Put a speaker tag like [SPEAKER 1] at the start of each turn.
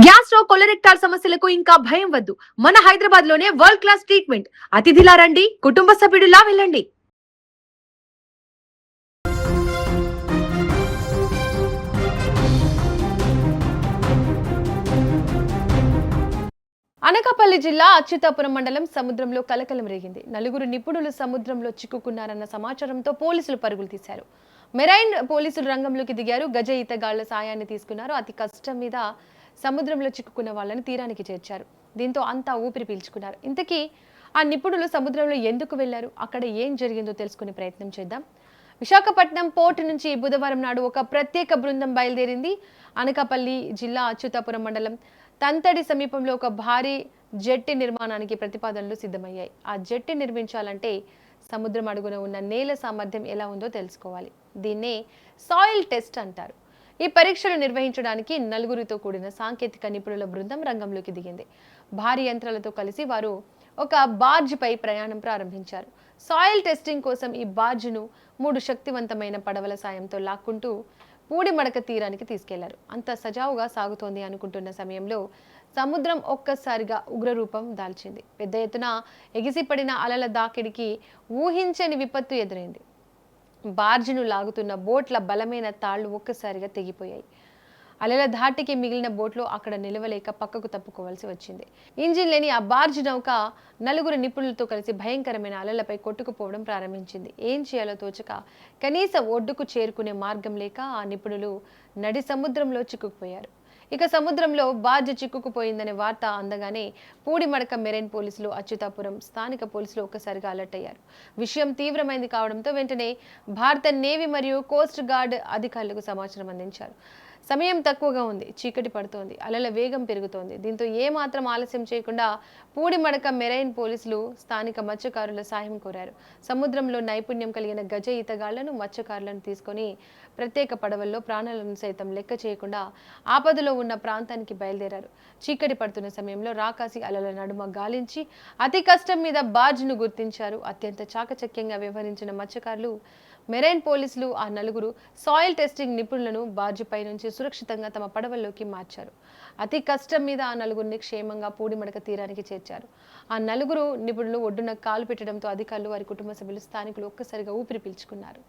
[SPEAKER 1] Gas stove కొలరెక్టాల్ సమస్యలకు ఇంకా భయం వద్దు. మన హైదరాబాద్ లోనే వరల్డ్ క్లాస్ ట్రీట్మెంట్. అతిథిలా రండి, కుటుంబ సభ్యుడిలా వెళ్ళండి. అనకాపల్లి జిల్లా అచ్యుతాపురం మండలం సముద్రంలో కలకలం రేగింది. నలుగురు నిపుణులు సముద్రంలో చిక్కుకున్నారన్న సమాచారంతో పోలీసులు పరుగులు తీశారు. మెరైన్ పోలీసులు రంగంలోకి దిగారు. గజ ఈతగాళ్ల సాయాన్ని తీసుకున్నారు. అతి కష్టం మీద సముద్రంలో చిక్కుకున్న వాళ్ళని తీరానికి చేర్చారు. దీంతో అంతా ఊపిరి పీల్చుకున్నారు. ఇంతకీ ఆ నిపుణులు సముద్రంలో ఎందుకు వెళ్లారు, అక్కడ ఏం జరిగిందో తెలుసుకునే ప్రయత్నం చేద్దాం. విశాఖపట్నం పోర్టు నుంచి బుధవారం నాడు ఒక ప్రత్యేక బృందం బయలుదేరింది. అనకాపల్లి జిల్లా అచ్యుతాపురం మండలం తంతడి సమీపంలో ఒక భారీ జెట్టి నిర్మాణానికి ప్రతిపాదనలు సిద్ధమయ్యాయి. ఆ జెట్టి నిర్మించాలంటే సముద్రం అడుగున ఉన్న నేల సామర్థ్యం ఎలా ఉందో తెలుసుకోవాలి. దీన్నే సాయిల్ టెస్ట్ అంటారు. ఈ పరీక్షలు నిర్వహించడానికి నలుగురితో కూడిన సాంకేతిక నిపుణుల బృందం రంగంలోకి దిగింది. భారీ యంత్రాలతో కలిసి వారు ఒక బార్జ్ పై ప్రయాణం ప్రారంభించారు. సాయిల్ టెస్టింగ్ కోసం ఈ బార్జ్ను 3 శక్తివంతమైన పడవల సాయంతో లాక్కుంటూ పూడిమడక తీరానికి తీసుకెళ్లారు. అంత సజావుగా సాగుతోంది అనుకుంటున్న సమయంలో సముద్రం ఒక్కసారిగా ఉగ్రరూపం దాల్చింది. పెద్ద ఎత్తున ఎగిసిపడిన అలల దాకిడికి ఊహించని విపత్తు ఎదురైంది. బార్జిను లాగుతున్న బోట్ల బలమైన తాళ్లు ఒక్కసారిగా తెగిపోయాయి. అలల ధాటికి మిగిలిన బోట్లో అక్కడ నిలవలేక పక్కకు తప్పుకోవాల్సి వచ్చింది. ఇంజిన్ లేని ఆ బార్జ్ నౌక నలుగురు నిపుణులతో కలిసి భయంకరమైన అలలపై కొట్టుకుపోవడం ప్రారంభించింది. ఏం చేయాలో తోచక కనీస ఒడ్డుకు చేరుకునే మార్గం లేక ఆ నిపుణులు నడి సముద్రంలో చిక్కుకుపోయారు. ఇక సముద్రంలో బార్జ్ చిక్కుకుపోయిందనే వార్త అందగానే పూడిమడక మెరైన్ పోలీసులు, అచ్యుతాపురం స్థానిక పోలీసులు ఒక్కసారిగా అలర్ట్ అయ్యారు. విషయం తీవ్రమైంది కావడంతో వెంటనే భారత నేవీ మరియు కోస్ట్ గార్డ్ అధికారులకు సమాచారం అందించారు. సమయం తక్కువగా ఉంది, చీకటి పడుతోంది, అలల వేగం పెరుగుతోంది. దీంతో ఏమాత్రం ఆలస్యం చేయకుండా పూడిమడక మెరైన్ పోలీసులు స్థానిక మత్స్యకారుల సాయం కోరారు. సముద్రంలో నైపుణ్యం కలిగిన గజ ఈతగాళ్లను, మత్స్యకారులను తీసుకొని ప్రత్యేక పడవల్లో ప్రాణాలను సైతం లెక్క చేయకుండా ఆపదలో ఉన్న ప్రాంతానికి బయలుదేరారు. చీకటి పడుతున్న సమయంలో రాకాసి అలల నడుమ గాలించి అతి కష్టం మీద బార్జ్ను గుర్తించారు. అత్యంత చాకచక్యంగా వ్యవహరించిన మత్స్యకారులు, మెరైన్ పోలీసులు ఆ నలుగురు సాయిల్ టెస్టింగ్ నిపుణులను బార్జిపై నుంచి సురక్షితంగా తమ పడవల్లోకి మార్చారు. అతి కష్టం మీద ఆ నలుగురిని క్షేమంగా పూడిమడక తీరానికి చేర్చారు. ఆ నలుగురు నిపుణులు ఒడ్డున కాలు పెట్టడంతో అధికారులు, వారి కుటుంబ సభ్యులు, స్థానికులు ఒక్కసారిగా ఊపిరి పీల్చుకున్నారు.